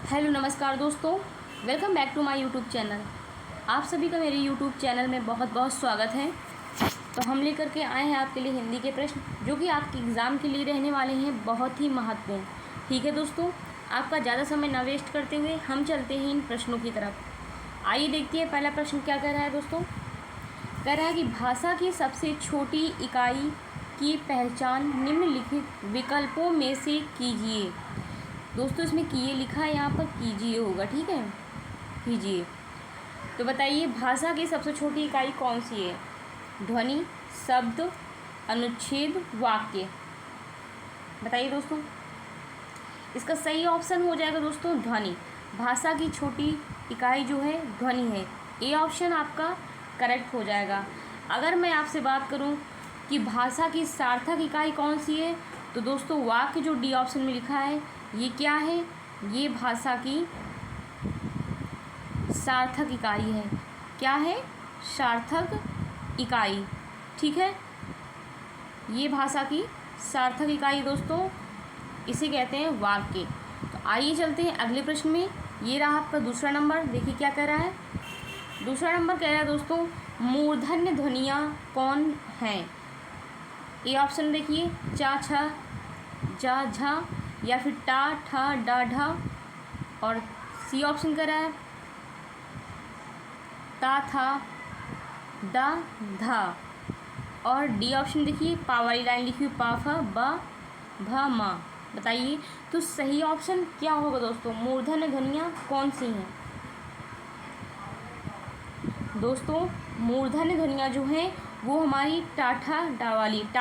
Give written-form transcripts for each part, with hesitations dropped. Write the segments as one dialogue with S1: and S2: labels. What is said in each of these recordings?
S1: Hello नमस्कार दोस्तों, welcome back to my YouTube channel. आप सभी का मेरे यूट्यूब चैनल में बहुत बहुत स्वागत है। तो हम लेकर के आए हैं आपके लिए हिंदी के प्रश्न जो कि आपके एग्ज़ाम के लिए रहने वाले हैं बहुत ही महत्वपूर्ण। ठीक है दोस्तों, आपका ज़्यादा समय ना वेस्ट करते हुए हम चलते हैं इन प्रश्नों की तरफ। आइए देखते हैं पहला प्रश्न क्या कह रहा है दोस्तों। कह रहा है कि भाषा की सबसे छोटी इकाई की पहचान निम्नलिखित विकल्पों में से कीजिए। दोस्तों इसमें किए लिखा है, यहाँ पर कीजिए होगा, ठीक है, कीजिए। तो बताइए भाषा की सबसे छोटी इकाई कौन सी है? ध्वनि, शब्द, अनुच्छेद, वाक्य। बताइए दोस्तों। इसका सही ऑप्शन हो जाएगा दोस्तों ध्वनि। भाषा की छोटी इकाई जो है ध्वनि है। ए ऑप्शन आपका करेक्ट हो जाएगा। अगर मैं आपसे बात करूं कि भाषा की सार्थक इकाई कौन सी है, तो दोस्तों वाक्य जो डी ऑप्शन में लिखा है ये क्या है? ये भाषा की सार्थक इकाई है। क्या है? सार्थक इकाई। ठीक है, ये भाषा की सार्थक इकाई दोस्तों, इसे कहते हैं वाक्य। तो आइए चलते हैं अगले प्रश्न में। ये रहा आपका दूसरा नंबर। देखिए क्या कह रहा है। दूसरा नंबर कह रहा है दोस्तों मूर्धन्य ध्वनियाँ कौन हैं? ए ऑप्शन देखिए चा, छा, जा, झा, या फिर टा, ठा, डा, ढा। और सी ऑप्शन कह रहा है ता, था, दा, धा। और डी ऑप्शन देखिए पा वाली लाइन लिखी हुई पा, फा, बा, भा, मा। बताइए तो सही ऑप्शन क्या होगा दोस्तों? मूर्धन्य ध्वनियाँ कौन सी हैं दोस्तों? मूर्धन्य ध्वनियाँ जो हैं वो हमारी टाठा टा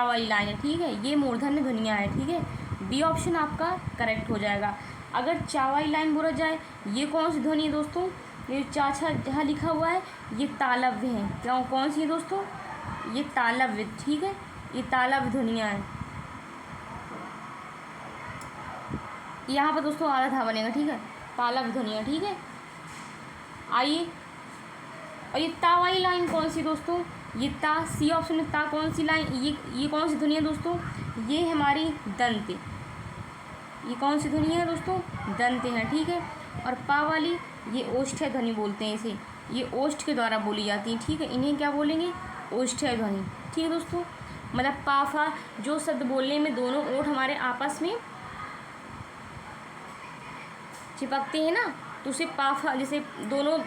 S1: वाली लाइन है। ठीक है, ये मूर्धन्य ध्वनियाँ है। ठीक है, बी ऑप्शन आपका करेक्ट हो जाएगा। अगर चा वाली लाइन बोला जाए, ये कौन सी ध्वनि है दोस्तों? ये चा, छा, जहाँ लिखा हुआ है ये तालव्य है। क्या कौन सी है दोस्तों? ये तालव्य। ठीक है, ये तालव्य ध्वनियाँ हैं। यहाँ पर दोस्तों आधा था बनेगा। ठीक है, तालव्य ध्वनियाँ। ठीक है, आइए। और ये ता वाली लाइन कौन सी दोस्तों? ये ता, सी ऑप्शन में ता कौन सी लाइन? ये कौन सी ध्वनि है दोस्तों? ये हमारी दंत। ये कौन सी ध्वनि है दोस्तों? दंत है। ठीक है, और पा वाली ये ओष्ठ्य ध्वनि बोलते हैं इसे। ये ओष्ठ के द्वारा बोली जाती है। ठीक है, इन्हें क्या बोलेंगे? ओष्ठ्य ध्वनि। ठीक है दोस्तों, मतलब पा, फा जो शब्द बोलने में दोनों ओठ हमारे आपस में चिपकते हैं ना, तो उसे पा, फा, जैसे दोनों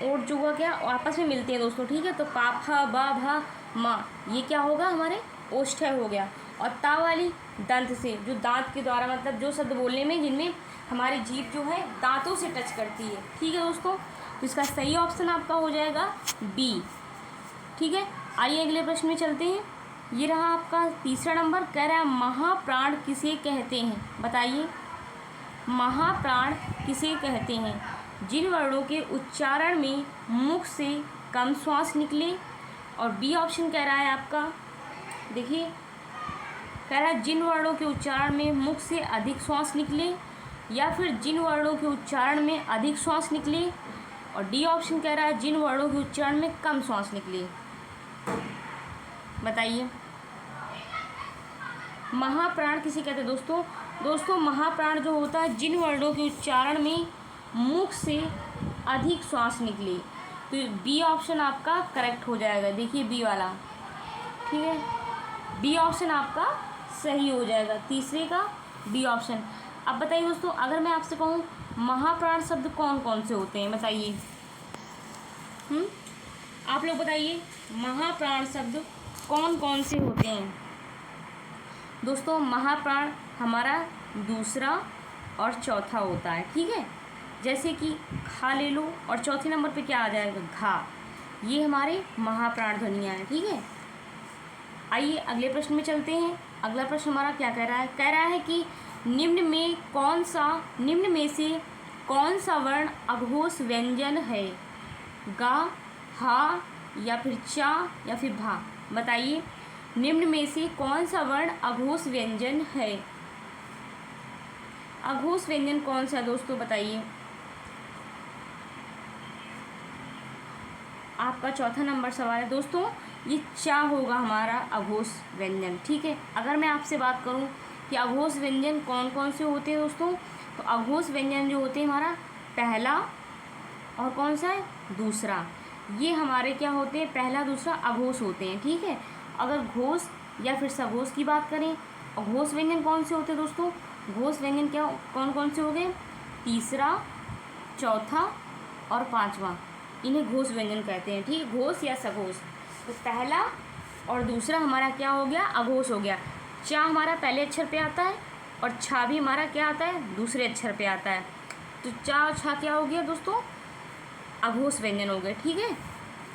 S1: ओठ जो हुआ क्या आपस में मिलते हैं दोस्तों। ठीक है, तो पा, फा, बा, भा, मा, ये क्या होगा? हमारे ओष्ठ्य हो गया। और ता वाली दंत से, जो दांत के द्वारा, मतलब जो शब्द बोलने में जिनमें हमारी जीभ जो है दांतों से टच करती है। ठीक है दोस्तों, तो इसका सही ऑप्शन आपका हो जाएगा बी। ठीक है, आइए अगले प्रश्न में चलते हैं। ये रहा आपका तीसरा नंबर। कह रहा है महाप्राण किसे कहते हैं? बताइए महाप्राण किसे कहते हैं? जिन वर्णों के उच्चारण में मुख से कम श्वास निकले। और बी ऑप्शन कह रहा है आपका, देखिए कह रहा है जिन वर्णों के उच्चारण में मुख से अधिक श्वास निकले, या फिर जिन वर्णों के उच्चारण में अधिक श्वास निकले। और डी ऑप्शन कह रहा है जिन वर्णों के उच्चारण में कम श्वास निकले। बताइए महाप्राण किसे कहते हैं दोस्तों? दोस्तों महाप्राण जो होता है जिन वर्णों के उच्चारण में मुख से अधिक श्वास निकले। तो बी ऑप्शन आपका करेक्ट हो जाएगा। देखिए बी वाला। ठीक है, बी ऑप्शन आपका सही हो जाएगा। तीसरे का बी ऑप्शन। अब बताइए दोस्तों, अगर मैं आपसे कहूँ महाप्राण शब्द कौन कौन से होते हैं? बताइए। आप लोग बताइए महाप्राण शब्द कौन कौन से होते हैं दोस्तों? महाप्राण हमारा दूसरा और चौथा होता है। ठीक है, जैसे कि खा ले लो, और चौथे नंबर पे क्या आ जाएगा? घा। ये हमारे महाप्राण ध्वनियाँ हैं। ठीक है, आइए अगले प्रश्न में चलते हैं। अगला प्रश्न हमारा क्या कह रहा है? कह रहा है कि निम्न में से कौन सा वर्ण अघोष व्यंजन है? गा, हा, या फिर चा, या फिर भा। बताइए निम्न में से कौन सा वर्ण अघोष व्यंजन है? अघोष व्यंजन कौन सा है दोस्तों? बताइए। आपका चौथा नंबर सवाल है दोस्तों, ये चा होगा हमारा अघोष व्यंजन। ठीक है, अगर मैं आपसे बात करूं कि अघोष व्यंजन कौन कौन से होते हैं दोस्तों, तो अघोष व्यंजन जो होते हैं हमारा पहला और कौन सा है, दूसरा, ये हमारे क्या होते हैं, पहला दूसरा अघोष होते हैं। ठीक है, अगर घोष या फिर सघोष की बात करें, अघोष व्यंजन कौन से होते हैं दोस्तों, घोष व्यंजन क्या कौन कौन से हो गए, तीसरा, चौथा और पांचवा, इन्हें घोष व्यंजन कहते हैं। ठीक, घोष या सघोष। तो पहला और दूसरा हमारा क्या हो गया, अघोष हो गया। चा हमारा पहले अक्षर पे आता है और छा भी हमारा क्या आता है, दूसरे अक्षर पे आता है। तो चा और छा क्या हो गया दोस्तों, अघोष व्यंजन हो गए। ठीक है,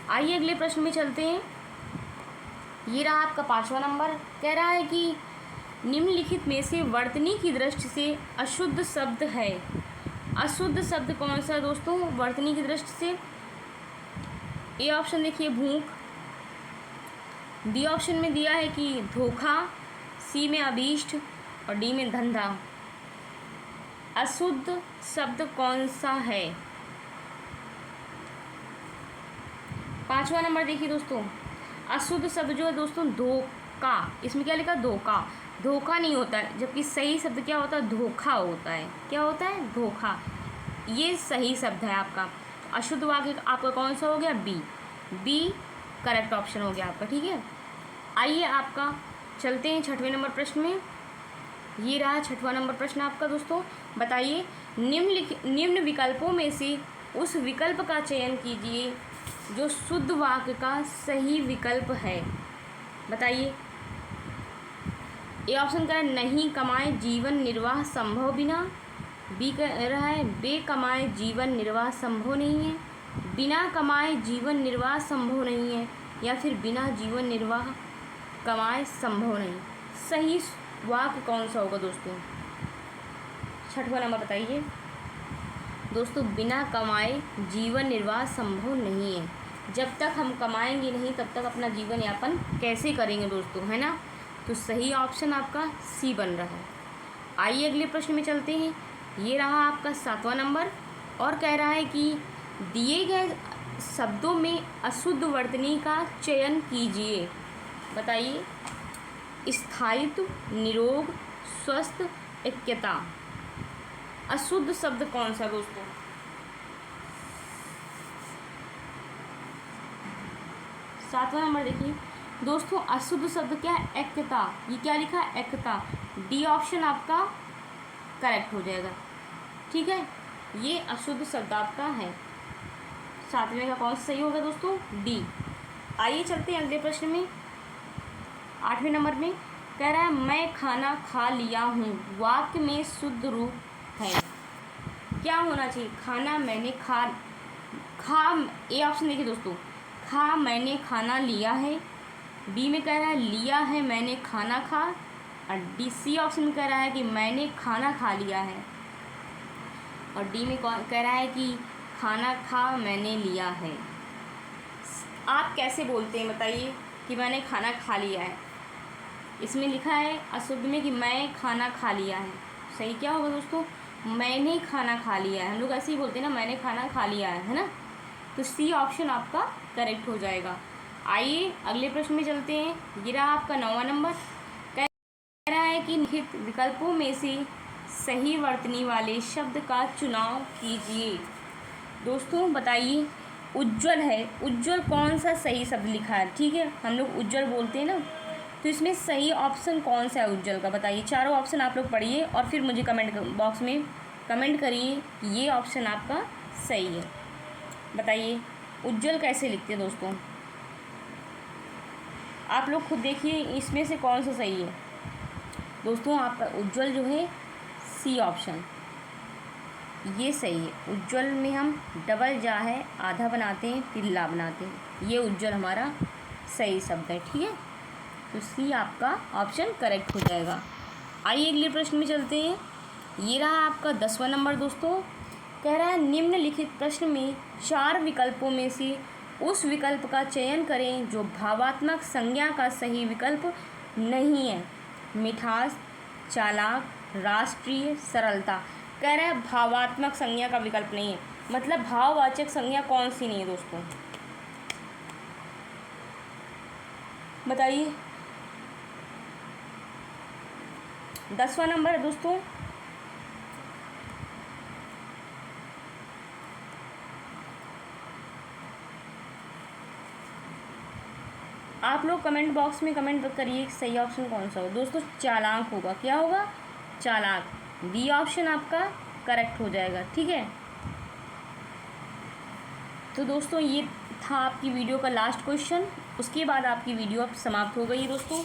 S1: आइए अगले प्रश्न में चलते हैं। ये रहा आपका 5वां नंबर। कह रहा है कि निम्नलिखित में से वर्तनी की दृष्टि से अशुद्ध शब्द है। अशुद्ध शब्द कौन सा है दोस्तों वर्तनी की दृष्टि से? ए ऑप्शन देखिए भूख, बी ऑप्शन में दिया है कि धोखा, सी में अभीष्ट और डी में धंधा। अशुद्ध शब्द कौन सा है? 5वां नंबर देखिए दोस्तों, अशुद्ध शब्द जो है दोस्तों धोखा, इसमें क्या लिखा, धोखा। धोखा नहीं होता है, जबकि सही शब्द क्या होता है, धोखा होता है। क्या होता है, धोखा। ये सही शब्द है आपका। अशुद्ध वाक्य आपका कौन सा हो गया, बी। बी करेक्ट ऑप्शन हो गया आपका। ठीक है, आइए आपका चलते हैं 6वें नंबर प्रश्न में। ये रहा 6वां नंबर प्रश्न आपका दोस्तों। बताइए निम्न विकल्पों में से उस विकल्प का चयन कीजिए जो शुद्ध वाक्य का सही विकल्प है। बताइए। ए ऑप्शन कह रहा है नहीं कमाए जीवन निर्वाह संभव बिना। बी कह रहा है बे कमाए जीवन निर्वाह संभव नहीं है। बिना कमाए जीवन निर्वाह संभव नहीं है, या फिर बिना जीवन निर्वाह कमाए संभव नहीं। सही वाक्य कौन सा होगा दोस्तों? 6वां नंबर बताइए दोस्तों। बिना कमाए जीवन निर्वाह संभव नहीं है। जब तक हम कमाएंगे नहीं तब तक अपना जीवन यापन कैसे करेंगे दोस्तों, है ना? तो सही ऑप्शन आपका सी बन रहा है। आइए अगले प्रश्न में चलते हैं। ये रहा आपका 7वां नंबर और कह रहा है कि दिए गए शब्दों में अशुद्ध वर्तनी का चयन कीजिए। बताइए। स्थायित्व, निरोग, स्वस्थ, ऐक्यता। अशुद्ध शब्द कौन सा दोस्तों? सातवां नंबर देखिए दोस्तों, अशुद्ध शब्द क्या है, ऐक्यता। ये क्या लिखा है, ऐक्यता। डी ऑप्शन आपका करेक्ट हो जाएगा। ठीक है, ये अशुद्ध शब्द आपका है। 7वें का कौन सा सही होगा दोस्तों? डी। आइए चलते हैं अगले प्रश्न में। 8वें नंबर में कह रहा है मैं खाना खा लिया हूँ। वाक्य में शुद्ध रूप है। क्या होना चाहिए? खाना मैंने खा। ए ऑप्शन देखिए दोस्तों, खा मैंने खाना लिया है। बी में कह रहा है लिया है मैंने खाना खा। और डी सी ऑप्शन में कह रहा है कि मैंने खाना खा लिया है। और डी में कह रहा है कि खाना खा मैंने लिया है। आप कैसे बोलते हैं बताइए कि मैंने खाना खा लिया है? इसमें लिखा है अशुद्ध में कि मैं खाना खा लिया है। सही क्या होगा दोस्तों? मैंने खाना खा लिया है। हम लोग ऐसे ही बोलते हैं ना, मैंने खाना खा लिया है ना? तो सी ऑप्शन आपका करेक्ट हो जाएगा। आइए अगले प्रश्न में चलते हैं। ये रहा आपका 9वां नंबर। कह रहा है कि निम्नलिखित विकल्पों में से सही वर्तनी वाले शब्द का चुनाव कीजिए। दोस्तों बताइए, उज्ज्वल है। उज्ज्वल कौन सा सही शब्द लिखा है? ठीक है, हम लोग उज्ज्वल बोलते हैं ना, तो इसमें सही ऑप्शन कौन सा है उज्ज्वल का? बताइए। चारों ऑप्शन आप लोग पढ़िए और फिर मुझे कमेंट बॉक्स में कमेंट करिए कि ये ऑप्शन आपका सही है। बताइए उज्ज्वल कैसे लिखते हैं दोस्तों? आप लोग खुद देखिए इसमें से कौन सा सही है दोस्तों। आपका उज्ज्वल जो है सी ऑप्शन, ये सही है। उज्ज्वल में हम डबल जा है आधा बनाते हैं फिर ला बनाते हैं, ये उज्ज्वल हमारा सही शब्द है। ठीक है, तो सी आपका ऑप्शन करेक्ट हो जाएगा। आइए अगले प्रश्न में चलते हैं। ये रहा आपका 10वां नंबर दोस्तों। कह रहा है निम्नलिखित प्रश्न में 4 विकल्पों में से उस विकल्प का चयन करें जो भावात्मक संज्ञा का सही विकल्प नहीं है। मिठास, चालाक, राष्ट्रीय, सरलता। कह रहा है भावात्मक संज्ञा का विकल्प नहीं है, मतलब भाववाचक संज्ञा कौन सी नहीं है दोस्तों? बताइए। 10वां नंबर है दोस्तों। आप लोग कमेंट बॉक्स में कमेंट करिए कि सही ऑप्शन कौन सा हो। दोस्तों चालाक होगा, क्या होगा? चालाक। बी ऑप्शन आपका करेक्ट हो जाएगा, ठीक है। तो दोस्तों ये था आपकी वीडियो का लास्ट क्वेश्चन। उसके बाद आपकी वीडियो अब समाप्त हो गई। दोस्तों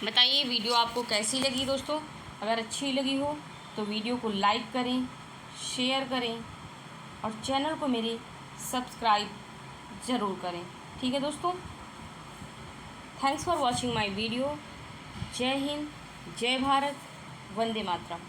S1: बताइए वीडियो आपको कैसी लगी। दोस्तों अगर अच्छी लगी हो तो वीडियो को लाइक करें, शेयर करें और चैनल को मेरे सब्सक्राइब ज़रूर करें, ठीक है दोस्तों। Thanks for watching my video. जय हिंद, जय भारत, वंदे मातरम।